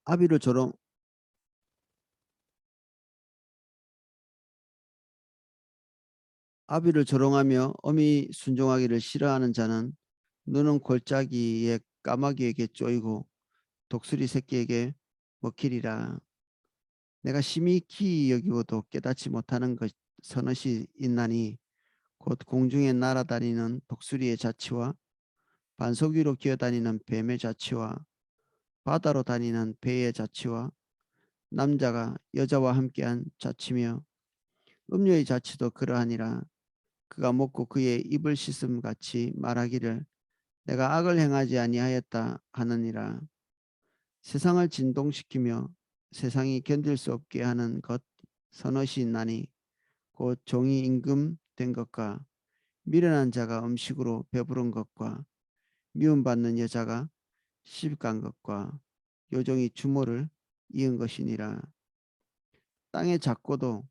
아비를 조롱 아비를 조롱하며 어미 순종하기를 싫어하는 자는 눈은 골짜기에 까마귀에게 쪼이고 독수리 새끼에게 먹히리라. 내가 심히 기이 여기고도 깨닫지 못하는 것 서너시 있나니 곧 공중에 날아다니는 독수리의 자치와 반석 위로 기어다니는 뱀의 자치와 바다로 다니는 배의 자치와 남자가 여자와 함께한 자치며 음녀의 자치도 그러하니라. 그가 먹고 그의 입을 씻음 같이 말하기를 내가 악을 행하지 아니하였다 하느니라. 세상을 진동시키며 세상이 견딜 수 없게 하는 것 서너시 있나니 곧 종이 임금된 것과 미련한 자가 음식으로 배부른 것과 미움받는 여자가 시집간 것과 요종이 주모를 이은 것이니라. 땅의 작고도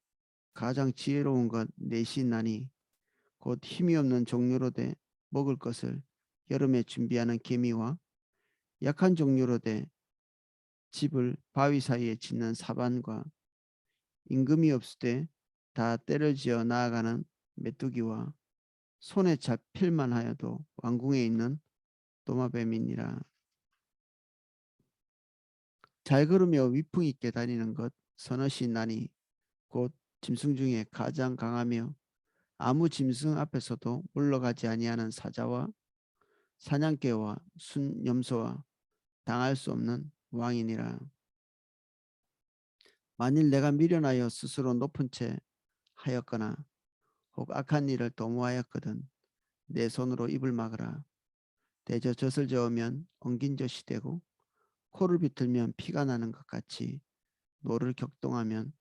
가장 지혜로운 것 넷이 있나니 곧 힘이 없는 종류로 돼 먹을 것을 여름에 준비하는 개미와 약한 종류로 돼 집을 바위 사이에 짓는 사반과 임금이 없을 때 다 때를 지어 나아가는 메뚜기와 손에 잡힐만 하여도 왕궁에 있는 도마뱀이니라. 잘 걸으며 위풍 있게 다니는 것 서너시 나니 곧 짐승 중에 가장 강하며 아무 짐승 앞에서도 물러가지 아니하는 사자와 사냥개와 순염소와 당할 수 없는 왕이니라. 만일 내가 미련하여 스스로 높은 채 하였거나 혹 악한 일을 도모하였거든 내 손으로 입을 막으라. 대저 젖을 저으면 엉긴 젖이 되고 코를 비틀면 피가 나는 것 같이 노를 격동하면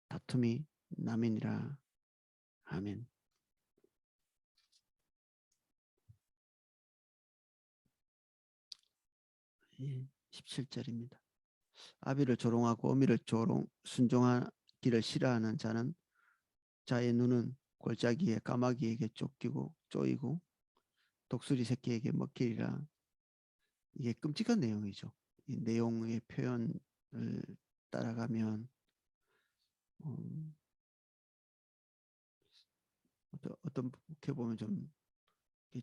다툼이 남이니라. 아멘. 17절입니다. 아비를 조롱하고 어미를 순종하기를 싫어하는 자는 자의 눈은 골짜기에 까마귀에게 쫓기고 쪼이고 독수리 새끼에게 먹히리라. 이게 끔찍한 내용이죠. 이 내용의 표현을 따라가면 음, 어떻게 보면 좀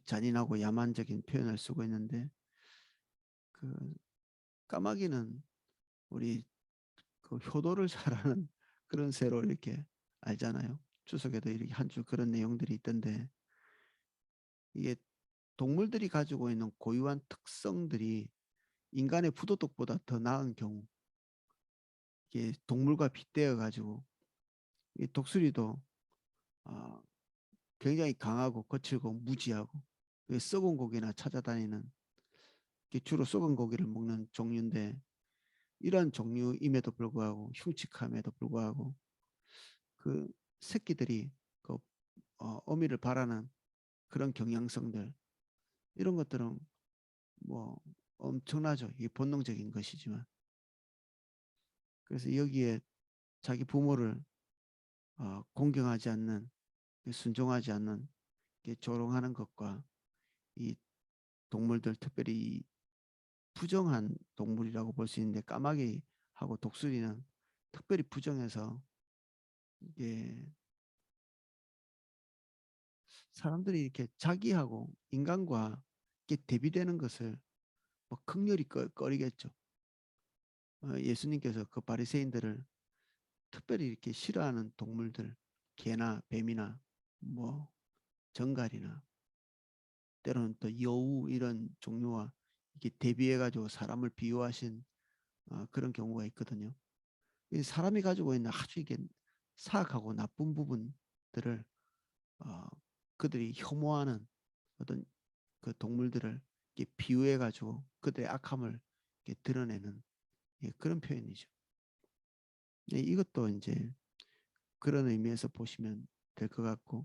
잔인하고 야만적인 표현을 쓰고 있는데 그 까마귀는 우리 그 효도를 잘하는 그런 새로 이렇게 알잖아요. 추석에도 이렇게 한 줄 그런 내용들이 있던데 이게 동물들이 가지고 있는 고유한 특성들이 인간의 부도덕보다 더 나은 경우 이게 동물과 빗대어 가지고 이 독수리도 어, 굉장히 강하고 거칠고 무지하고 썩은 고기나 찾아다니는 주로 썩은 고기를 먹는 종류인데 이런 종류임에도 불구하고 흉측함에도 불구하고 그 새끼들이 그 어미를 바라는 그런 경향성들 이런 것들은 뭐 엄청나죠. 이게 본능적인 것이지만 그래서 여기에 자기 부모를 공경하지 않는 순종하지 않는 조롱하는 것과 이 동물들 특별히 부정한 동물이라고 볼 수 있는데 까마귀하고 독수리는 특별히 부정해서 이게 사람들이 이렇게 자기하고 인간과 이렇게 대비되는 것을 뭐 극렬히 꺼리겠죠. 예수님께서 그 바리새인들을 특별히 이렇게 싫어하는 동물들, 개나 뱀이나 뭐 정갈이나 때로는 또 여우 이런 종류와 이렇게 대비해 가지고 사람을 비유하신 그런 경우가 있거든요. 사람이 가지고 있는 아주 이게 사악하고 나쁜 부분들을 어, 그들이 혐오하는 어떤 그 동물들을 이렇게 비유해 가지고 그들의 악함을 이렇게 드러내는 그런 표현이죠. 이것도 이제 그런 의미에서 보시면 될 것 같고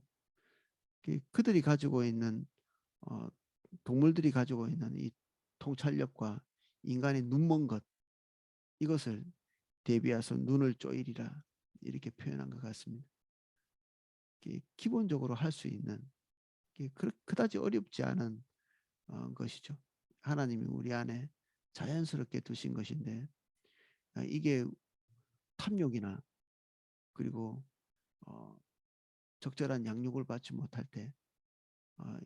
그들이 가지고 있는 어, 동물들이 가지고 있는 이 통찰력과 인간의 눈먼 것 이것을 대비해서 눈을 쪼이리라 이렇게 표현한 것 같습니다. 기본적으로 할 수 있는 그다지 어렵지 않은 것이죠. 하나님이 우리 안에 자연스럽게 두신 것인데 이게 탐욕이나 그리고 적절한 양육을 받지 못할 때 어,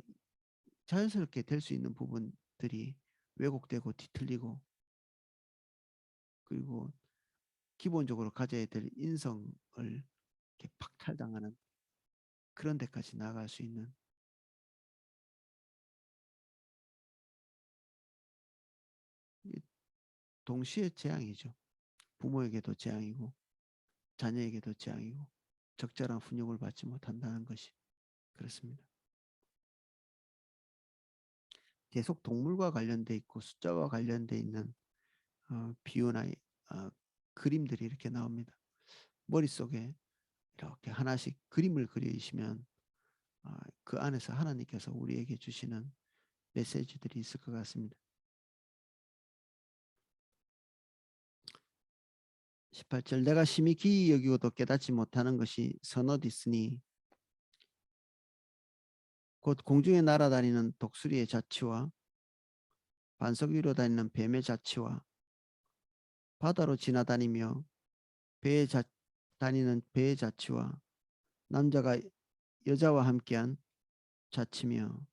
자연스럽게 될 수 있는 부분들이 왜곡되고 뒤틀리고 그리고 기본적으로 가져야 될 인성을 이렇게 박탈당하는 그런 데까지 나아갈 수 있는 동시에 재앙이죠. 부모에게도 재앙이고 자녀에게도 재앙이고 적절한 훈육을 받지 못한다는 것이 그렇습니다. 계속 동물과 관련돼 있고 숫자와 관련돼 있는 비유나 그림들이 이렇게 나옵니다. 머릿속에 이렇게 하나씩 그림을 그리시면 그 안에서 하나님께서 우리에게 주시는 메시지들이 있을 것 같습니다. 18절 내가 심히 기이 여기고도 깨닫지 못하는 것이 선어디 있으니 곧 공중에 날아다니는 독수리의 자치와 반석 위로 다니는 뱀의 자치와 바다로 지나다니며 다니는 배의 자치와 남자가 여자와 함께한 자치며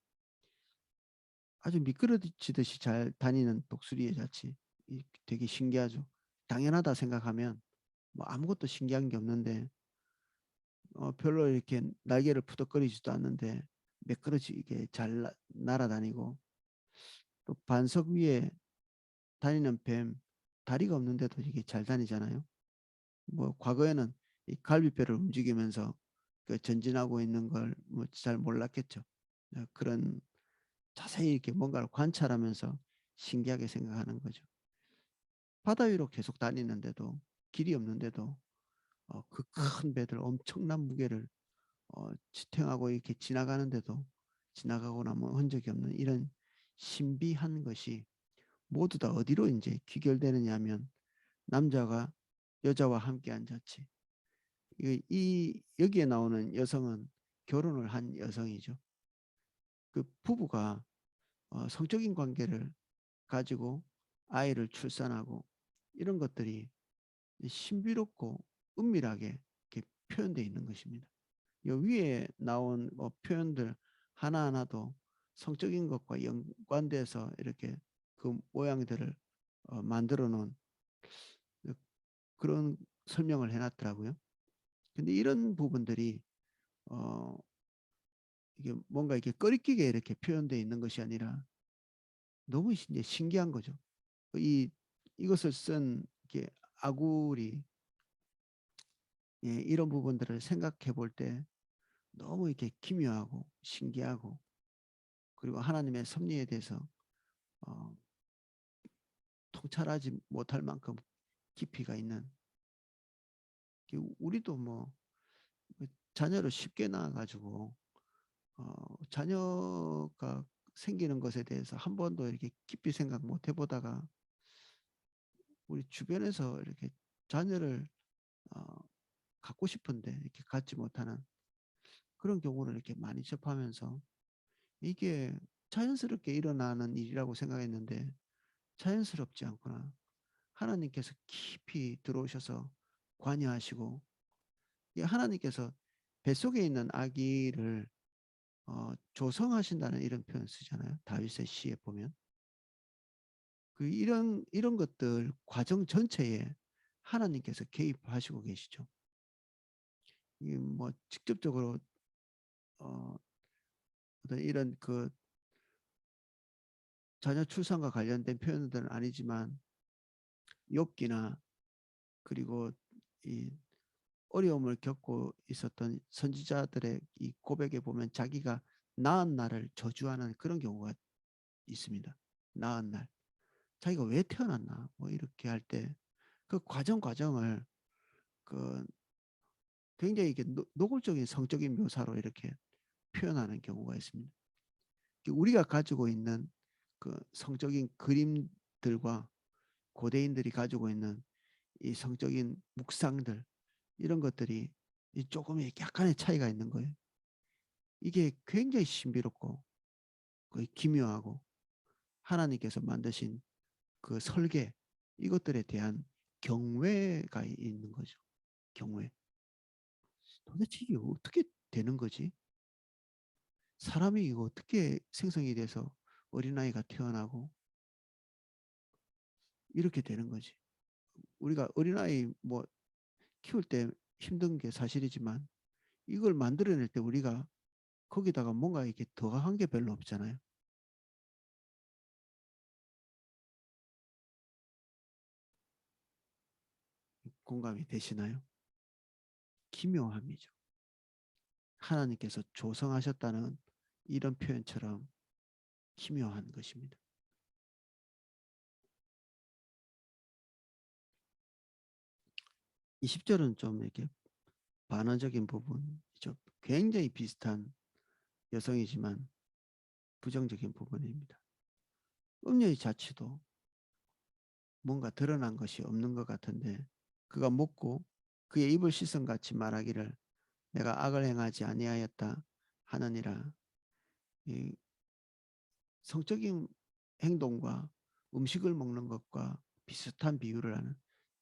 아주 미끄러지듯이 잘 다니는 독수리의 자치 되게 신기하죠. 당연하다 생각하면 뭐 아무것도 신기한 게 없는데 별로 이렇게 날개를 푸덕거리지도 않는데 매끄러지게 잘 날아다니고 또 반석 위에 다니는 뱀 다리가 없는데도 이게 잘 다니잖아요. 뭐 과거에는 이 갈비뼈를 움직이면서 그 전진하고 있는 걸 뭐 잘 몰랐겠죠. 그런 자세히 이렇게 뭔가를 관찰하면서 신기하게 생각하는 거죠. 바다 위로 계속 다니는데도 길이 없는데도 그 큰 배들 엄청난 무게를 지탱하고 이렇게 지나가는데도 지나가고 나면 흔적이 없는 이런 신비한 것이 모두 다 어디로 이제 귀결되느냐 하면 남자가 여자와 함께한 자체. 여기에 나오는 여성은 결혼을 한 여성이죠. 그 부부가 성적인 관계를 가지고 아이를 출산하고 이런 것들이 신비롭고 은밀하게 이렇게 표현되어 있는 것입니다. 이 위에 나온 뭐 표현들 하나하나도 성적인 것과 연관돼서 이렇게 그 모양들을 만들어 놓은 그런 설명을 해놨더라고요. 근데 이런 부분들이 어, 이게 뭔가 이렇게 꺼리끼게 이렇게 표현되어 있는 것이 아니라 너무 이제 신기한 거죠. 이것을 쓴 이렇게 아굴이 이런 부분들을 생각해 볼 때 너무 이렇게 기묘하고 신기하고 그리고 하나님의 섭리에 대해서 어, 통찰하지 못할 만큼 깊이가 있는 우리도 뭐 자녀를 쉽게 낳아가지고 자녀가 생기는 것에 대해서 한 번도 이렇게 깊이 생각 못 해보다가 우리 주변에서 이렇게 자녀를 어, 갖고 싶은데 이렇게 갖지 못하는 그런 경우를 이렇게 많이 접하면서 이게 자연스럽게 일어나는 일이라고 생각했는데 자연스럽지 않구나. 하나님께서 깊이 들어오셔서 관여하시고 하나님께서 뱃속에 있는 아기를 조성하신다는 이런 표현 쓰잖아요. 다윗의 시에 보면 이런 것들 과정 전체에 하나님께서 개입하시고 계시죠. 뭐 직접적으로 어, 어떤 이런 그 자녀 출산과 관련된 표현들은 아니지만 욥기나 그리고 이 어려움을 겪고 있었던 선지자들의 이 고백에 보면 자기가 낳은 날을 저주하는 그런 경우가 있습니다. 낳은 날. 자기가 왜 태어났나 뭐 이렇게 할 때 그 과정을 그 굉장히 이게 노골적인 성적인 묘사로 이렇게 표현하는 경우가 있습니다. 우리가 가지고 있는 그 성적인 그림들과 고대인들이 가지고 있는 이 성적인 묵상들 이런 것들이 조금 약간의 차이가 있는 거예요. 이게 굉장히 신비롭고 기묘하고 하나님께서 만드신 그 설계 이것들에 대한 경외가 있는 거죠. 경외. 도대체 이게 어떻게 되는 거지? 사람이 이거 어떻게 생성이 돼서 어린아이가 태어나고 이렇게 되는 거지. 우리가 어린아이 뭐 키울 때 힘든 게 사실이지만 이걸 만들어낼 때 우리가 거기다가 뭔가 이렇게 더한 게 별로 없잖아요. 공감이 되시나요? 기묘함이죠. 하나님께서 조성하셨다는 이런 표현처럼 기묘한 것입니다. 20절은 좀 이렇게 반어적인 부분이죠. 굉장히 비슷한 여성이지만 부정적인 부분입니다. 음녀의 자취도 뭔가 드러난 것이 없는 것 같은데 그가 묻고 그의 입을 씻은 같이 말하기를 내가 악을 행하지 아니하였다 하느니라. 이 성적인 행동과 음식을 먹는 것과 비슷한 비유를 하는,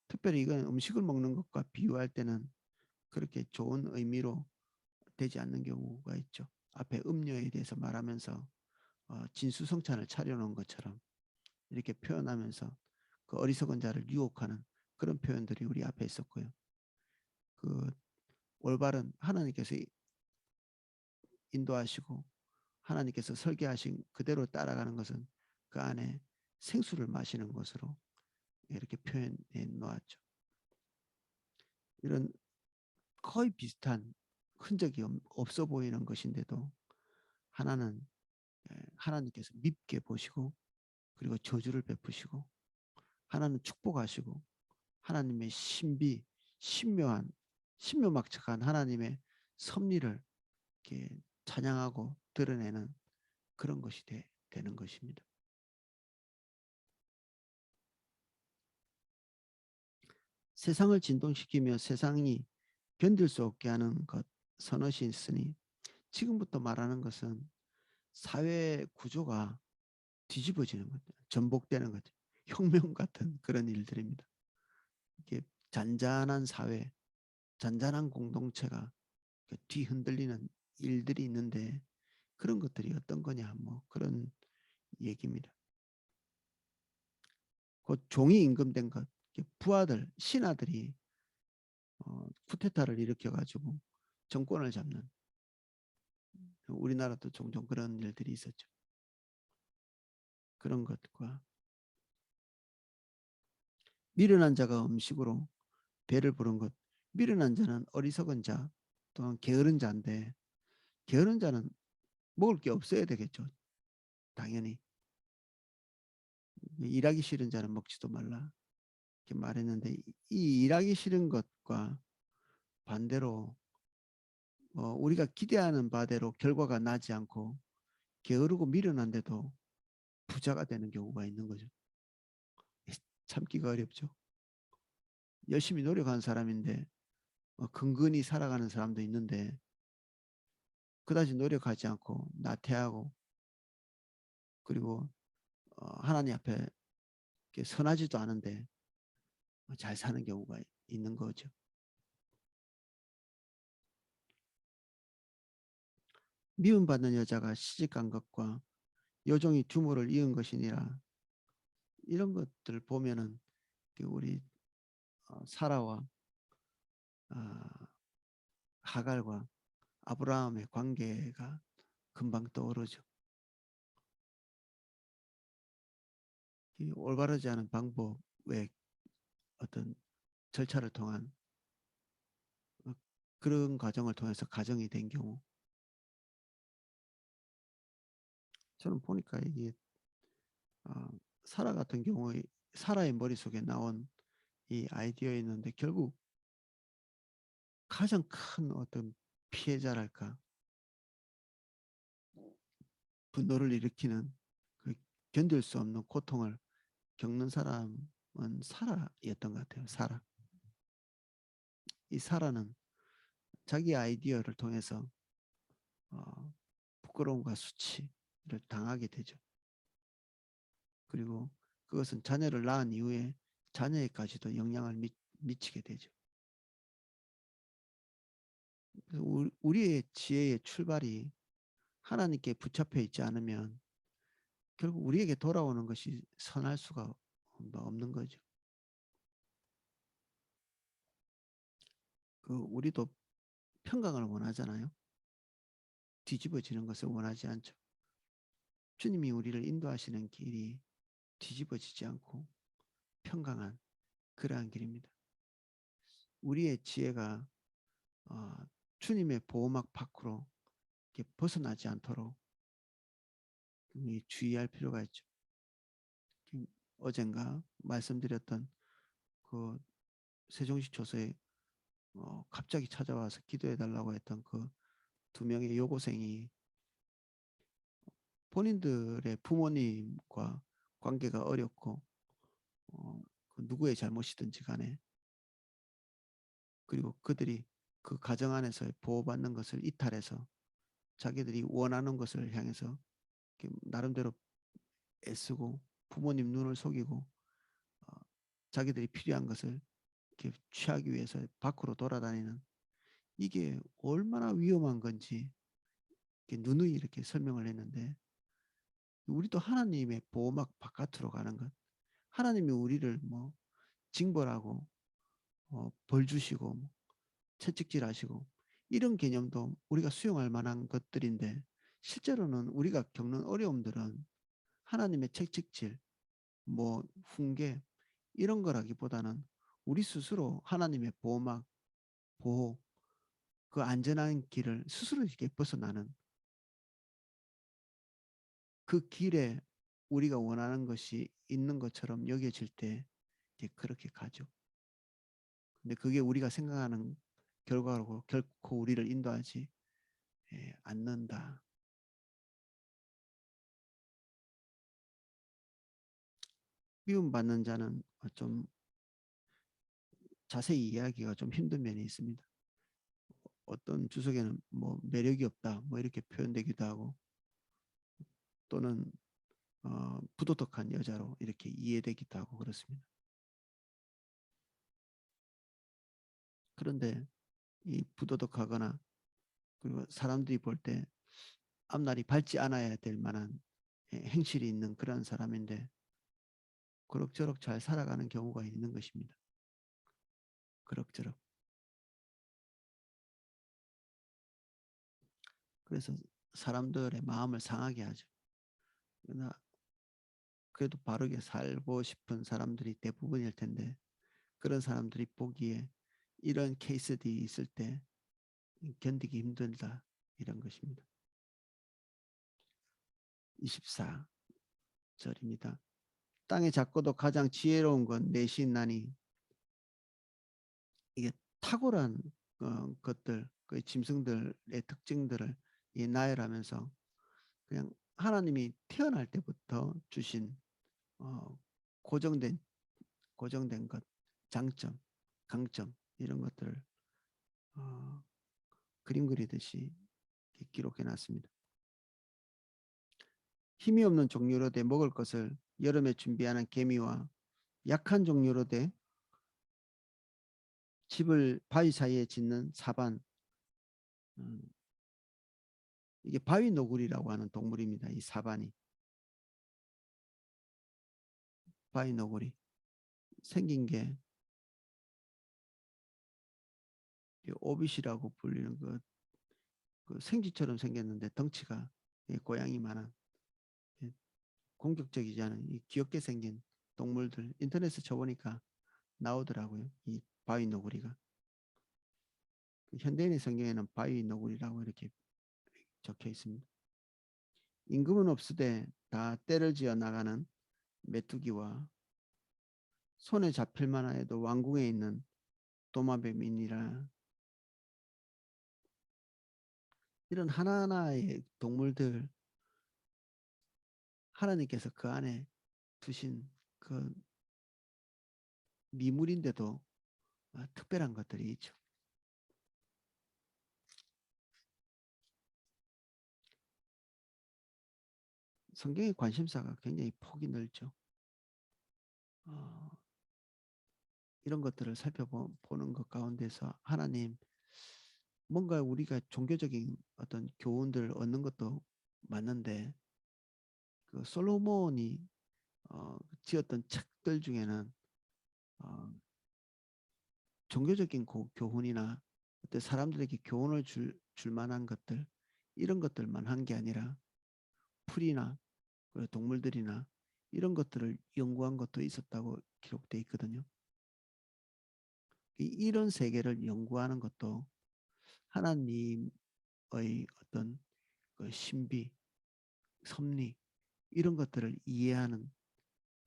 특별히 이건 음식을 먹는 것과 비유할 때는 그렇게 좋은 의미로 되지 않는 경우가 있죠. 앞에 음료에 대해서 말하면서 진수성찬을 차려놓은 것처럼 이렇게 표현하면서 그 어리석은 자를 유혹하는 그런 표현들이 우리 앞에 있었고요. 그 올바른 하나님께서 인도하시고 하나님께서 설계하신 그대로 따라가는 것은 그 안에 생수를 마시는 것으로 이렇게 표현해 놓았죠. 이런 거의 비슷한 흔적이 없어 보이는 것인데도 하나는 하나님께서 밉게 보시고 그리고 저주를 베푸시고 하나는 축복하시고 하나님의 신비, 신묘한, 신묘막측한 하나님의 섭리를 이렇게 찬양하고 드러내는 그런 것이 되는 것입니다. 세상을 진동시키며 세상이 견딜 수 없게 하는 것 선엇이 있으니 지금부터 말하는 것은 사회 구조가 뒤집어지는 것, 전복되는 것, 혁명 같은 그런 일들입니다. 이게 잔잔한 사회, 잔잔한 공동체가 뒤흔들리는 일들이 있는데 그런 것들이 어떤 거냐 뭐 그런 얘기입니다. 곧 종이 임금된 것, 부하들, 신하들이 쿠데타를 일으켜가지고 정권을 잡는, 우리나라도 종종 그런 일들이 있었죠. 그런 것과 미련한 자가 음식으로 배를 부른 것, 미련한 자는 어리석은 자 또는 게으른 자인데 게으른 자는 먹을 게 없어야 되겠죠. 당연히 일하기 싫은 자는 먹지도 말라 이렇게 말했는데 이 일하기 싫은 것과 반대로 우리가 기대하는 바대로 결과가 나지 않고 게으르고 미련한데도 부자가 되는 경우가 있는 거죠. 참기가 어렵죠. 열심히 노력하는 사람인데 근근히 살아가는 사람도 있는데 그다지 노력하지 않고 나태하고 그리고 하나님 앞에 선하지도 않은데 잘 사는 경우가 있는 거죠. 미움받는 여자가 시집간 것과 여종이 두모를 이은 것이니라. 이런 것들 보면은 우리 사라와 하갈과 아브라함의 관계가 금방 떠오르죠. 이 올바르지 않은 방법의 어떤 절차를 통한 그런 과정을 통해서 가정이 된 경우, 저는 보니까 이게 사라 같은 경우에 사라의 머릿속에 나온 이 아이디어였는데 결국 가장 큰 어떤 피해자랄까 분노를 일으키는 그 견딜 수 없는 고통을 겪는 사람은 사라였던 것 같아요. 사라. 이 사라는 자기 아이디어를 통해서 부끄러움과 수치를 당하게 되죠. 그리고 그것은 자녀를 낳은 이후에 자녀에까지도 영향을 미치게 되죠. 그래서 우리의 지혜의 출발이 하나님께 붙잡혀 있지 않으면 결국 우리에게 돌아오는 것이 선할 수가 없는 거죠. 우리도 평강을 원하잖아요. 뒤집어지는 것을 원하지 않죠. 주님이 우리를 인도하시는 길이 뒤집어지지 않고 평강한 그러한 길입니다. 우리의 지혜가 주님의 보호막 밖으로 벗어나지 않도록 주의할 필요가 있죠. 어젠가 말씀드렸던 그 세종시 초소에 갑자기 찾아와서 기도해 달라고 했던 그 2명의 여고생이 본인들의 부모님과 관계가 어렵고 그 누구의 잘못이든지 간에 그리고 그들이 그 가정 안에서 보호받는 것을 이탈해서 자기들이 원하는 것을 향해서 나름대로 애쓰고 부모님 눈을 속이고 자기들이 필요한 것을 이렇게 취하기 위해서 밖으로 돌아다니는 이게 얼마나 위험한 건지 누누이 이렇게 설명을 했는데 우리도 하나님의 보호막 바깥으로 가는 것 하나님이 우리를 뭐 징벌하고 벌 주시고 채찍질하시고 이런 개념도 우리가 수용할 만한 것들인데 실제로는 우리가 겪는 어려움들은 하나님의 채찍질, 뭐 훈계 이런 거라기보다는 우리 스스로 하나님의 보호막, 보호, 그 안전한 길을 스스로 이렇게 벗어나는 그 길에 우리가 원하는 것이 있는 것처럼 여겨질 때 그렇게 가죠. 근데 그게 우리가 생각하는 결과로 결코 우리를 인도하지 않는다. 미움받는 자는 좀 자세히 이해하기가 좀 힘든 면이 있습니다. 어떤 주석에는 뭐 매력이 없다 뭐 이렇게 표현되기도 하고 또는 부도덕한 여자로 이렇게 이해되기도 하고 그렇습니다. 그런데 이 부도덕하거나 그리고 사람들이 볼 때 앞날이 밝지 않아야 될 만한 행실이 있는 그런 사람인데 그럭저럭 잘 살아가는 경우가 있는 것입니다. 그럭저럭. 그래서 사람들의 마음을 상하게 하죠. 그러나 그래도 바르게 살고 싶은 사람들이 대부분일 텐데 그런 사람들이 보기에 이런 케이스들이 있을 때 견디기 힘들다 이런 것입니다. 24절입니다. 땅에 작고도 가장 지혜로운 건 내신나니 이게 탁월한 것들, 그 짐승들의 특징들을 나열하면서 그냥 하나님이 태어날 때부터 주신 어, 고정된 고정된 것, 장점, 강점 이런 것들을 어, 그림 그리듯이 기록해 놨습니다. 힘이 없는 종류로 돼 먹을 것을 여름에 준비하는 개미와 약한 종류로 돼 집을 바위 사이에 짓는 사반 이게 바위 너구리라고 하는 동물입니다. 이 사반이 바위 너구리 생긴 게 오빗이라고 불리는 그 생쥐처럼 생겼는데 덩치가 고양이만한 공격적이지 않은 이 귀엽게 생긴 동물들 인터넷에 쳐보니까 나오더라고요. 이 바위 너구리가 현대인의 성경에는 바위 너구리라고 이렇게 적혀 있습니다. 임금은 없으되 다 때를 지어 나가는 메뚜기와 손에 잡힐 만한 해도 왕궁에 있는 도마뱀이니라. 이런 하나하나의 동물들 하나님께서 그 안에 두신 그 미물인데도 특별한 것들이 있죠. 성경의 관심사가 굉장히 폭이 넓죠. 이런 것들을 살펴보는 것 가운데서 하나님, 뭔가 우리가 종교적인 어떤 교훈들을 얻는 것도 맞는데 그 솔로몬이 지었던 책들 중에는 어, 종교적인 교훈이나 어떤 사람들에게 교훈을 줄 만한 것들, 이런 것들만 한 게 아니라 풀이나 동물들이나 이런 것들을 연구한 것도 있었다고 기록되어 있거든요. 이런 세계를 연구하는 것도 하나님의 어떤 그 신비, 섭리, 이런 것들을 이해하는,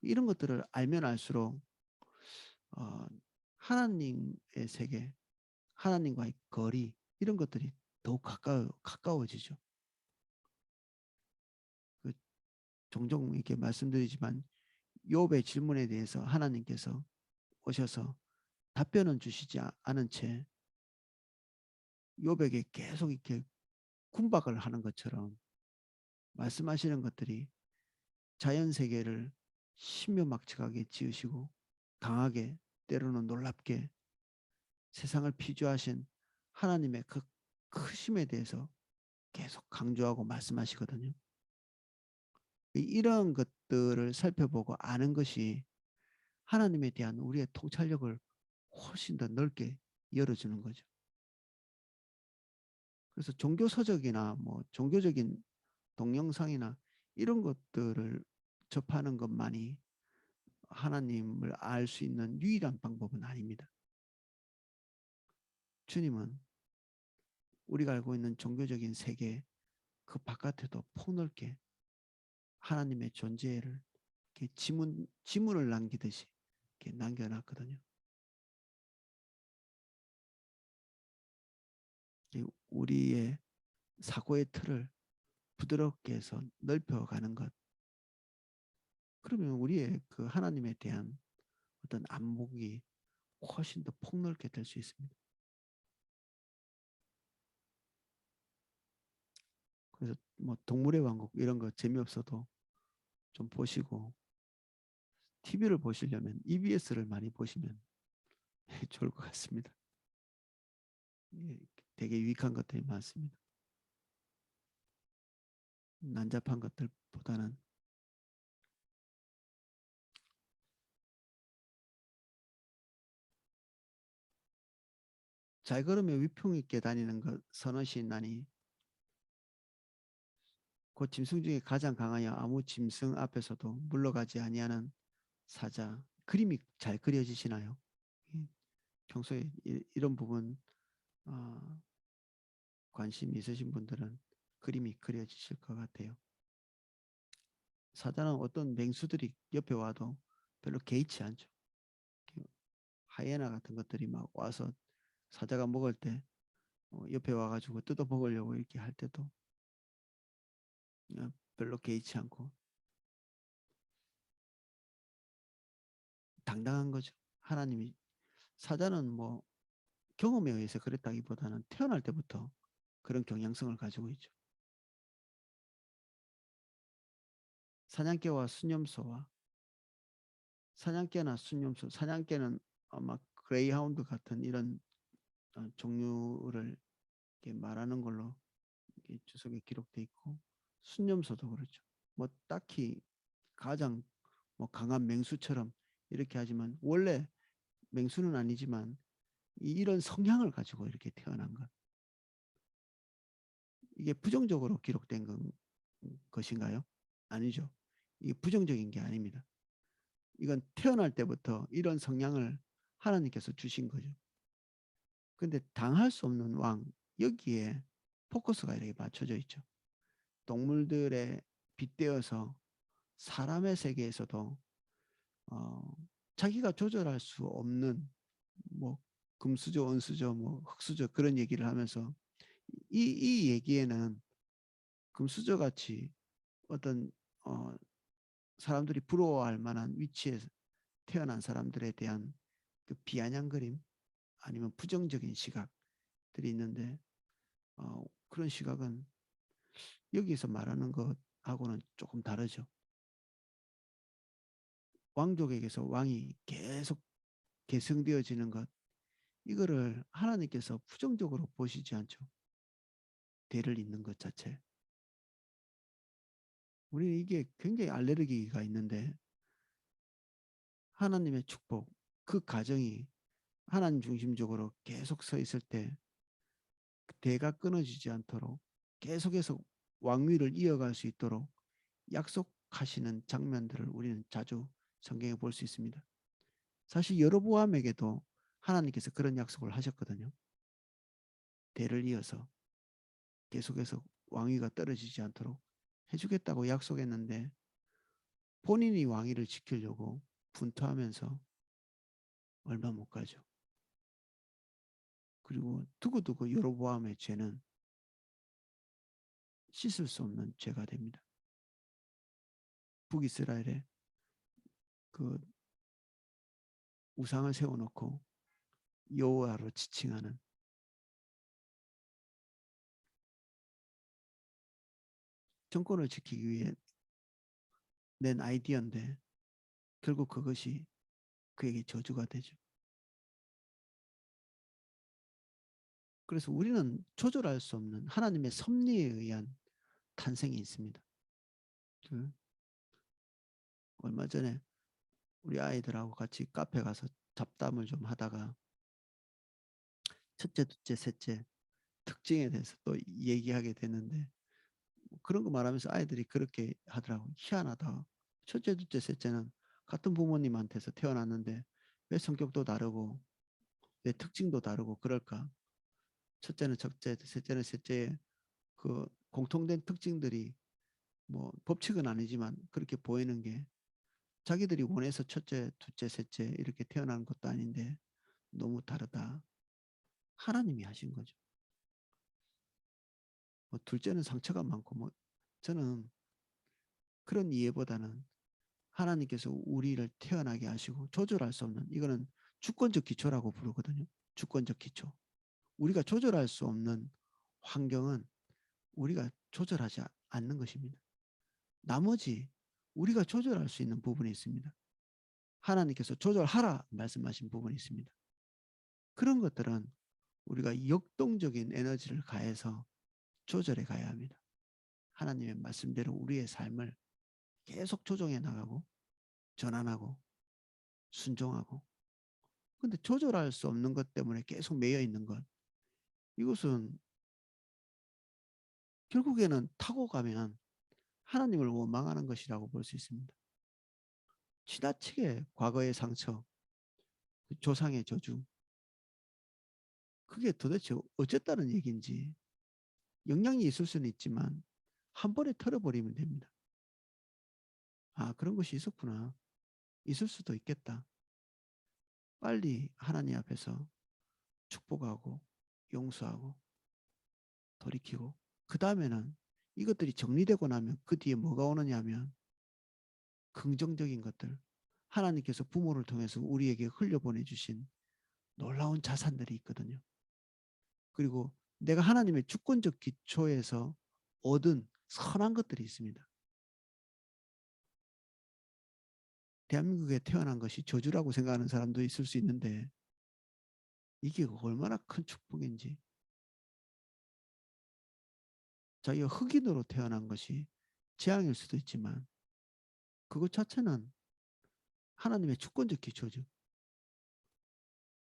이런 것들을 알면 알수록 어, 하나님의 세계, 하나님과의 거리, 이런 것들이 더욱 가까워지죠. 그 종종 이렇게 말씀드리지만 욥의 질문에 대해서 하나님께서 오셔서 답변은 주시지 않은 채 욥에게 계속 이렇게 군박을 하는 것처럼 말씀하시는 것들이 자연 세계를 신묘막측하게 지으시고 강하게, 때로는 놀랍게 세상을 피조하신 하나님의 그 크심에 대해서 계속 강조하고 말씀하시거든요. 이런 것들을 살펴보고 아는 것이 하나님에 대한 우리의 통찰력을 훨씬 더 넓게 열어주는 거죠. 그래서 종교서적이나 뭐 종교적인 동영상이나 이런 것들을 접하는 것만이 하나님을 알 수 있는 유일한 방법은 아닙니다. 주님은 우리가 알고 있는 종교적인 세계 그 바깥에도 폭넓게 하나님의 존재를 이렇게 지문을 남기듯이 이렇게 남겨놨거든요. 우리의 사고의 틀을 부드럽게 해서 넓혀가는 것. 그러면 우리의 그 하나님에 대한 어떤 안목이 훨씬 더 폭넓게 될 수 있습니다. 그래서 뭐 동물의 왕국 이런 거 재미없어도 좀 보시고 TV를 보시려면 EBS를 많이 보시면 좋을 것 같습니다. 되게 유익한 것들이 많습니다. 난잡한 것들보다는. 잘 걸으며 위풍 있게 다니는 것 선어신 나니 곧 짐승 중에 가장 강하여 아무 짐승 앞에서도 물러가지 아니하는 사자. 그림이 잘 그려지시나요? 평소에 이런 부분 관심 있으신 분들은 그림이 그려지실 것 같아요. 사자는 어떤 맹수들이 옆에 와도 별로 개의치 않죠. 하이에나 같은 것들이 막 와서 사자가 먹을 때 옆에 와가지고 뜯어 먹으려고 이렇게 할 때도 별로 개의치 않고 당당한 거죠. 하나님이 사자는 뭐 경험에 의해서 그랬다기보다는 태어날 때부터 그런 경향성을 가지고 있죠. 사냥개와 순념소와 사냥개나 순념소, 사냥개는 아마 그레이하운드 같은 이런 종류를 말하는 걸로 주석에 기록돼 있고 순념소도 그렇죠. 뭐 딱히 가장 뭐 강한 맹수처럼 이렇게 하지만 원래 맹수는 아니지만 이런 성향을 가지고 이렇게 태어난 것. 이게 부정적으로 기록된 것인가요? 아니죠. 이게 부정적인 게 아닙니다. 이건 태어날 때부터 이런 성향을 하나님께서 주신 거죠. 근데 당할 수 없는 왕, 여기에 포커스가 이렇게 맞춰져 있죠. 동물들에 빗대어서 사람의 세계에서도 자기가 조절할 수 없는 뭐 금수저, 은수저, 뭐 흙수저 그런 얘기를 하면서 이 얘기에는 금수저 같이 어떤 사람들이 부러워할 만한 위치에 태어난 사람들에 대한 그 비아냥거림 아니면 부정적인 시각들이 있는데 그런 시각은 여기서 말하는 것하고는 조금 다르죠. 왕족에게서 왕이 계속 계승되어지는 것, 이거를 하나님께서 부정적으로 보시지 않죠. 대를 잇는 것 자체. 우리는 이게 굉장히 알레르기가 있는데 하나님의 축복, 그 가정이 하나님 중심적으로 계속 서 있을 때 대가 끊어지지 않도록 계속해서 왕위를 이어갈 수 있도록 약속하시는 장면들을 우리는 자주 성경에 볼 수 있습니다. 사실 여로보암에게도 하나님께서 그런 약속을 하셨거든요. 대를 이어서 계속해서 왕위가 떨어지지 않도록 해주겠다고 약속했는데 본인이 왕위를 지키려고 분투하면서 얼마 못 가죠. 그리고 두고두고 여로보암의 죄는 씻을 수 없는 죄가 됩니다. 북이스라엘에 그 우상을 세워놓고 여호와로 지칭하는, 정권을 지키기 위해 낸 아이디어인데 결국 그것이 그에게 저주가 되죠. 그래서 우리는 조절할 수 없는 하나님의 섭리에 의한 탄생이 있습니다. 얼마 전에 우리 아이들하고 같이 카페 가서 잡담을 좀 하다가 첫째, 둘째, 셋째 특징에 대해서 또 얘기하게 되는데 그런 거 말하면서 아이들이 그렇게 하더라고. 희한하다. 첫째, 둘째, 셋째는 같은 부모님한테서 태어났는데 왜 성격도 다르고 왜 특징도 다르고 그럴까? 첫째는 첫째, 셋째는 셋째의 그 공통된 특징들이 뭐 법칙은 아니지만 그렇게 보이는 게 자기들이 원해서 첫째, 둘째, 셋째 이렇게 태어난 것도 아닌데 너무 다르다. 하나님이 하신 거죠. 뭐 둘째는 상처가 많고 뭐 저는 그런 이해보다는 하나님께서 우리를 태어나게 하시고 조절할 수 없는, 이거는 주권적 기초라고 부르거든요. 주권적 기초. 우리가 조절할 수 없는 환경은 우리가 조절하지 않는 것입니다. 나머지 우리가 조절할 수 있는 부분이 있습니다. 하나님께서 조절하라 말씀하신 부분이 있습니다. 그런 것들은 우리가 역동적인 에너지를 가해서 조절해 가야 합니다. 하나님의 말씀대로 우리의 삶을 계속 조정해 나가고 전환하고 순종하고. 근데 조절할 수 없는 것 때문에 계속 매여 있는 것, 이것은 결국에는 타고 가면 하나님을 원망하는 것이라고 볼 수 있습니다. 지나치게 과거의 상처, 조상의 저주, 그게 도대체 어쨌다는 얘기인지, 영향이 있을 수는 있지만 한 번에 털어버리면 됩니다. 아, 그런 것이 있었구나. 있을 수도 있겠다. 빨리 하나님 앞에서 축복하고 용서하고 돌이키고, 그 다음에는 이것들이 정리되고 나면 그 뒤에 뭐가 오느냐 하면 긍정적인 것들, 하나님께서 부모를 통해서 우리에게 흘려보내주신 놀라운 자산들이 있거든요. 그리고 내가 하나님의 주권적 기초에서 얻은 선한 것들이 있습니다. 대한민국에 태어난 것이 저주라고 생각하는 사람도 있을 수 있는데 이게 얼마나 큰 축복인지. 자기가 흑인으로 태어난 것이 재앙일 수도 있지만 그것 자체는 하나님의 주권적 기초죠.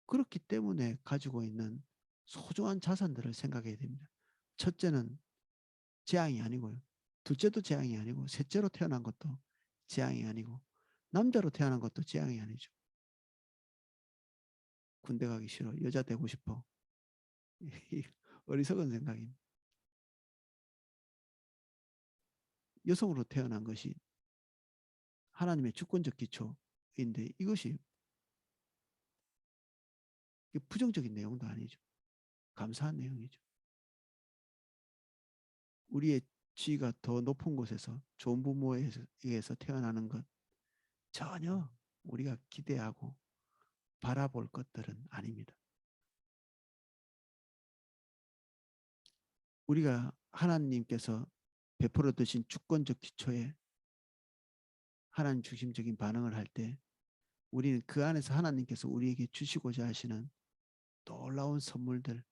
그렇기 때문에 가지고 있는 소중한 자산들을 생각해야 됩니다. 첫째는 재앙이 아니고요. 둘째도 재앙이 아니고 셋째로 태어난 것도 재앙이 아니고 남자로 태어난 것도 재앙이 아니죠. 군대 가기 싫어. 여자 되고 싶어. 어리석은 생각입니다. 여성으로 태어난 것이 하나님의 주권적 기초인데 이것이 부정적인 내용도 아니죠. 감사한 내용이죠. 우리의 지위가 더 높은 곳에서 좋은 부모에 의해서 태어나는 것 전혀 우리가 기대하고 바라볼 것들은 아닙니다. 우리가 하나님께서 베풀어 두신 주권적 기초에 하나님 중심적인 반응을 할 때 우리는 그 안에서 하나님께서 우리에게 주시고자 하시는 놀라운 선물들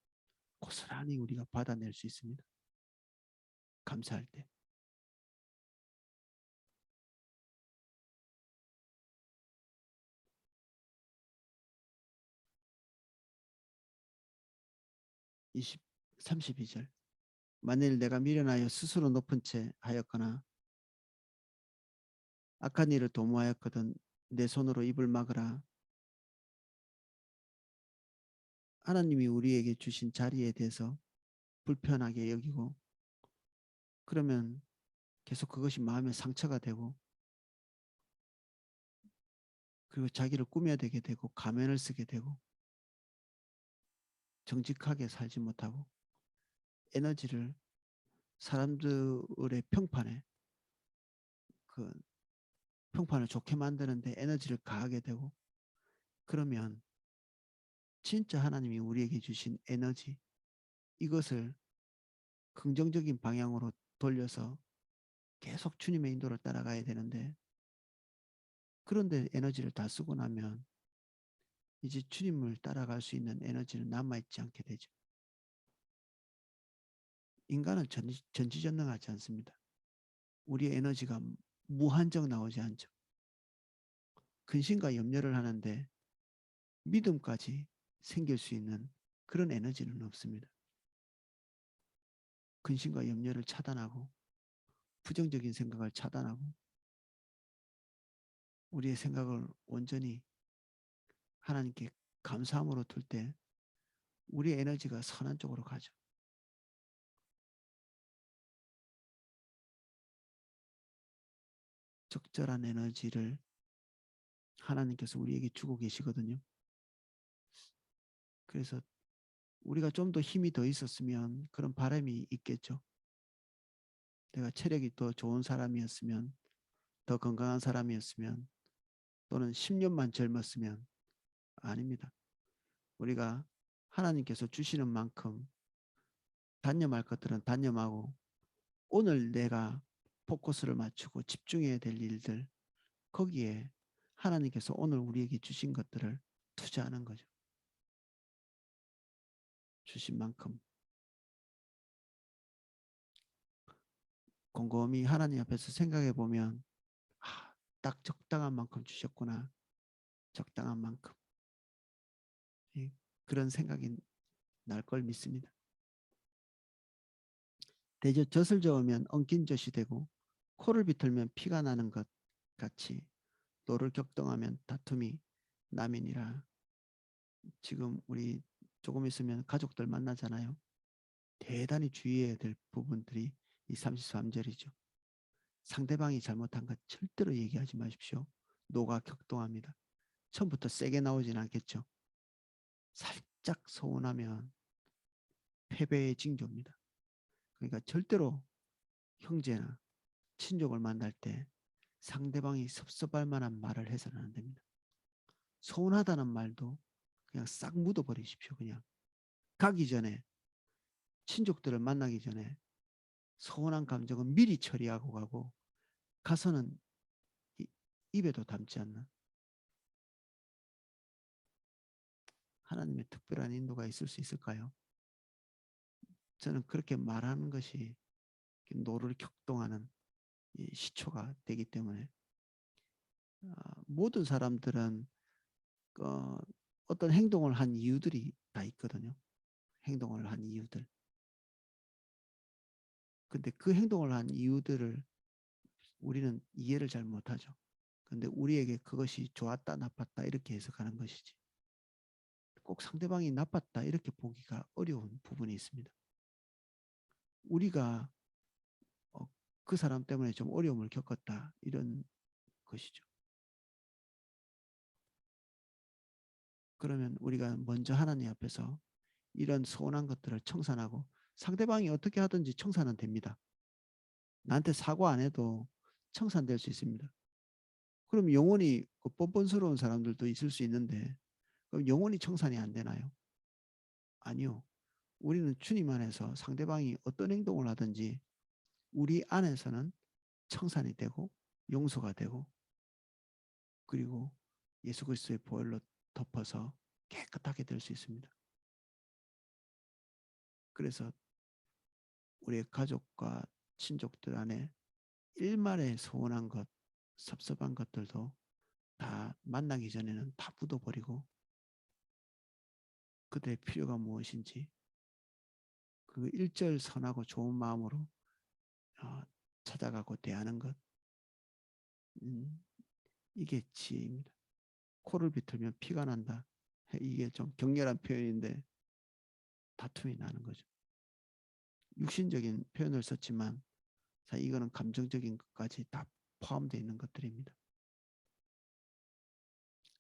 고스란히 우리가 받아낼 수 있습니다. 감사할 때. (20) 32절 만일 내가 미련하여 스스로 높은 채 하였거나 악한 일을 도모하였거든 내 손으로 입을 막으라. 하나님이 우리에게 주신 자리에 대해서 불편하게 여기고 그러면 계속 그것이 마음에 상처가 되고 그리고 자기를 꾸며대게 되고 가면을 쓰게 되고 정직하게 살지 못하고 에너지를 사람들의 그 평판을 좋게 만드는데 에너지를 가하게 되고 그러면 진짜 하나님이 우리에게 주신 에너지 이것을 긍정적인 방향으로 돌려서 계속 주님의 인도를 따라가야 되는데 그런데 에너지를 다 쓰고 나면 이제 주님을 따라갈 수 있는 에너지는 남아있지 않게 되죠. 인간은 전지전능하지 않습니다. 우리의 에너지가 무한정 나오지 않죠. 근심과 염려를 하는데 믿음까지 생길 수 있는 그런 에너지는 없습니다. 근심과 염려를 차단하고 부정적인 생각을 차단하고 우리의 생각을 온전히 하나님께 감사함으로 둘 때 우리의 에너지가 선한 쪽으로 가죠. 적절한 에너지를 하나님께서 우리에게 주고 계시거든요. 그래서 우리가 좀 더 힘이 더 있었으면 그런 바람이 있겠죠. 내가 체력이 더 좋은 사람이었으면 더 건강한 사람이었으면 또는 10년만 젊었으면 아닙니다. 우리가 하나님께서 주시는 만큼 단념할 것들은 단념하고 오늘 내가 포커스를 맞추고 집중해야 될 일들 거기에 하나님께서 오늘 우리에게 주신 것들을 투자하는 거죠. 주신 만큼 곰곰이 하나님 앞에서 생각해 보면 딱 적당한 만큼 주셨구나. 적당한 만큼. 그런 생각이 날 걸 믿습니다. 대저 젖을 저으면 엉킨 젖이 되고 코를 비틀면 피가 나는 것 같이 너를 격동하면 다툼이 남이니라. 지금 우리 조금 있으면 가족들 만나잖아요. 대단히 주의해야 될 부분들이 이 33절이죠. 상대방이 잘못한 것 절대로 얘기하지 마십시오. 노가 격동합니다. 처음부터 세게 나오진 않겠죠. 살짝 서운하면 패배의 징조입니다. 그러니까 절대로 형제나 친족을 만날 때 상대방이 섭섭할 만한 말을 해서는 안 됩니다. 서운하다는 말도 그냥 싹 묻어버리십시오. 그냥 가기 전에 친족들을 만나기 전에 서운한 감정은 미리 처리하고 가고 가서는 입에도 담지 않는 하나님의 특별한 인도가 있을 수 있을까요? 저는 그렇게 말하는 것이 노를 격동하는 시초가 되기 때문에 모든 사람들은 어떤 행동을 한 이유들이 다 있거든요. 행동을 한 이유들. 근데 그 행동을 한 이유들을 우리는 이해를 잘 못하죠. 근데 우리에게 그것이 좋았다 나빴다 이렇게 해석하는 것이지 꼭 상대방이 나빴다 이렇게 보기가 어려운 부분이 있습니다. 우리가 그 사람 때문에 좀 어려움을 겪었다 이런 것이죠. 그러면 우리가 먼저 하나님 앞에서 이런 서운한 것들을 청산하고 상대방이 어떻게 하든지 청산은 됩니다. 나한테 사과 안 해도 청산될 수 있습니다. 그럼 영원히 뻔뻔스러운 사람들도 있을 수 있는데 그럼 영원히 청산이 안 되나요? 아니요. 우리는 주님 안에서 상대방이 어떤 행동을 하든지 우리 안에서는 청산이 되고 용서가 되고 그리고 예수 그리스도의 보혈로 덮어서 깨끗하게 될 수 있습니다. 그래서 우리의 가족과 친족들 안에 일말에 서운한 것, 섭섭한 것들도 다 만나기 전에는 다 묻어버리고 그들의 필요가 무엇인지 그 일절 선하고 좋은 마음으로 찾아가고 대하는 것, 이게 지혜입니다. 코를 비틀면 피가 난다. 이게 좀 격렬한 표현인데 다툼이 나는 거죠. 육신적인 표현을 썼지만 이거는 감정적인 것까지 다 포함되어 있는 것들입니다.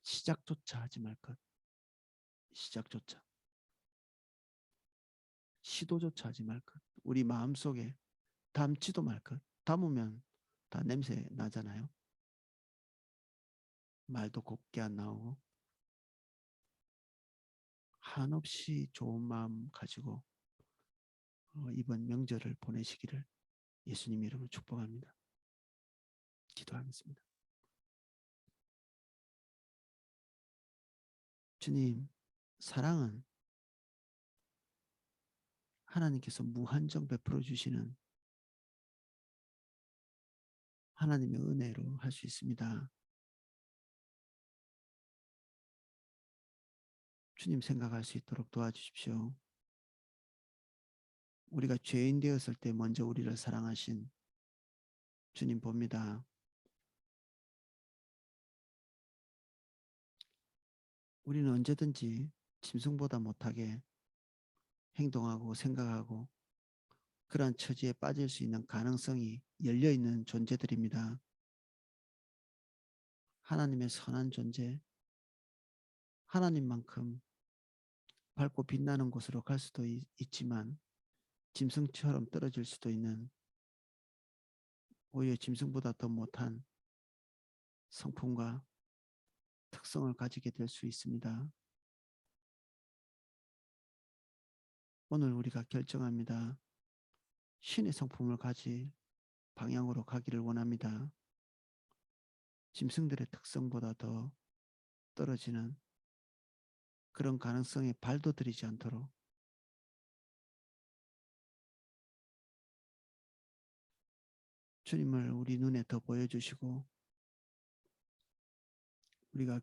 시작조차 하지 말 것. 시작조차. 시도조차 하지 말 것. 우리 마음속에 담지도 말 것. 담으면 다 냄새 나잖아요. 말도 곱게 안 나오고 한없이 좋은 마음 가지고 이번 명절을 보내시기를 예수님 이름으로 축복합니다. 기도하겠습니다. 주님, 사랑은 하나님께서 무한정 베풀어 주시는 하나님의 은혜로 할 수 있습니다. 주님 생각할 수 있도록 도와주십시오. 우리가 죄인 되었을 때 먼저 우리를 사랑하신 주님 봅니다. 우리는 언제든지 짐승보다 못하게 행동하고 생각하고 그러한 처지에 빠질 수 있는 가능성이 열려있는 존재들입니다. 하나님의 선한 존재, 하나님만큼 밝고 빛나는 곳으로 갈 수도 있지만 짐승처럼 떨어질 수도 있는 오히려 짐승보다 더 못한 성품과 특성을 가지게 될 수 있습니다. 오늘 우리가 결정합니다. 신의 성품을 가질 방향으로 가기를 원합니다. 짐승들의 특성보다 더 떨어지는 그런 가능성에 발도 들이지 않도록 주님을 우리 눈에 더 보여주시고 우리가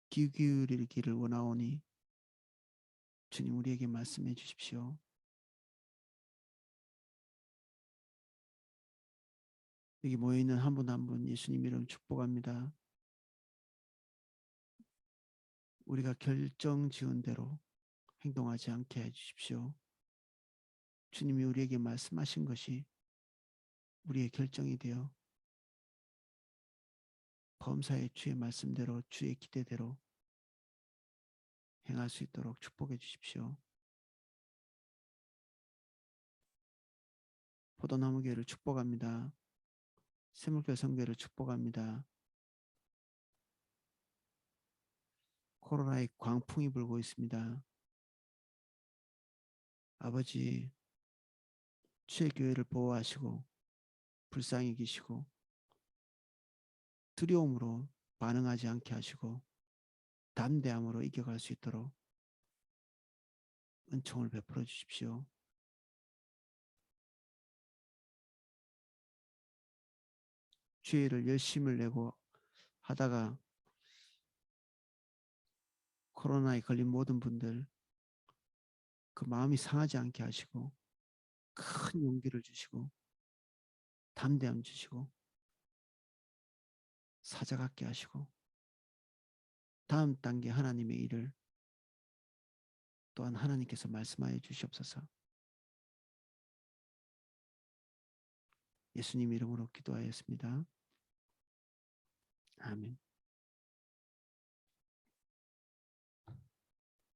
귀 기울이기를 원하오니 주님 우리에게 말씀해 주십시오. 여기 모여있는 한 분 한 분 예수님 이름 축복합니다. 우리가 결정 지은 대로 행동하지 않게 해주십시오. 주님이 우리에게 말씀하신 것이 우리의 결정이 되어 범사의 주의 말씀대로 주의 기대대로 행할 수 있도록 축복해 주십시오. 포도나무 교회를 축복합니다. 샘물교회 성교회를 축복합니다. 코로나의 광풍이 불고 있습니다. 아버지, 주의 교회를 보호하시고 불쌍히 계시고 두려움으로 반응하지 않게 하시고 담대함으로 이겨갈 수 있도록 은총을 베풀어 주십시오. 주의를 열심을 내고 하다가 코로나에 걸린 모든 분들 그 마음이 상하지 않게 하시고 큰 용기를 주시고 담대함 주시고 사자 같게 하시고 다음 단계 하나님의 일을 또한 하나님께서 말씀하여 주시옵소서. 예수님 이름으로 기도하였습니다. 아멘.